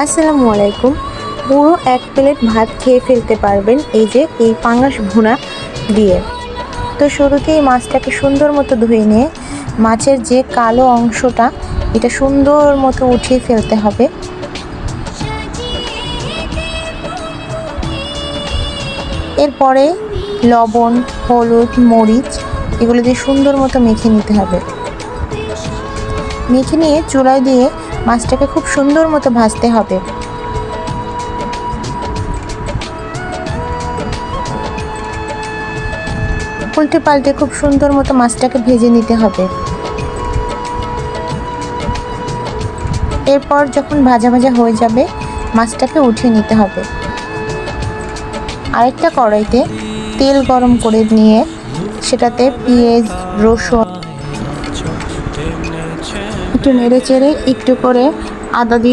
আসসালামু আলাইকুম। পুরো এক প্লেট ভাত খেয়ে ফেলতে পারবেন এই যে এই পাঙ্গাস ভুনা দিয়ে। তো শুরুতেই মাছটাকে সুন্দর মতো ধুয়ে নিয়ে মাছের যে কালো অংশটা এটা সুন্দর মতো উঠিয়ে ফেলতে হবে। এরপরে লবণ, হলুদ, মরিচ এগুলো দিয়ে সুন্দর মতো মেখে নিতে হবে। মেখে নিয়ে চুলায় দিয়ে মাছটাকে খুব সুন্দর মতো ভাজতে হবে। উল্টে পাল্টে খুব সুন্দর মতো মাছটাকে ভেজে নিতে হবে। এরপর যখন ভাজা ভাজা হয়ে যাবে মাছটাকে উঠিয়ে নিতে হবে। আরেকটা কড়াইতে তেল গরম করে নিয়ে সেটাতে পেঁয়াজ, রসুন একটু নেড়ে চেড়ে একটু করে আদা দিয়ে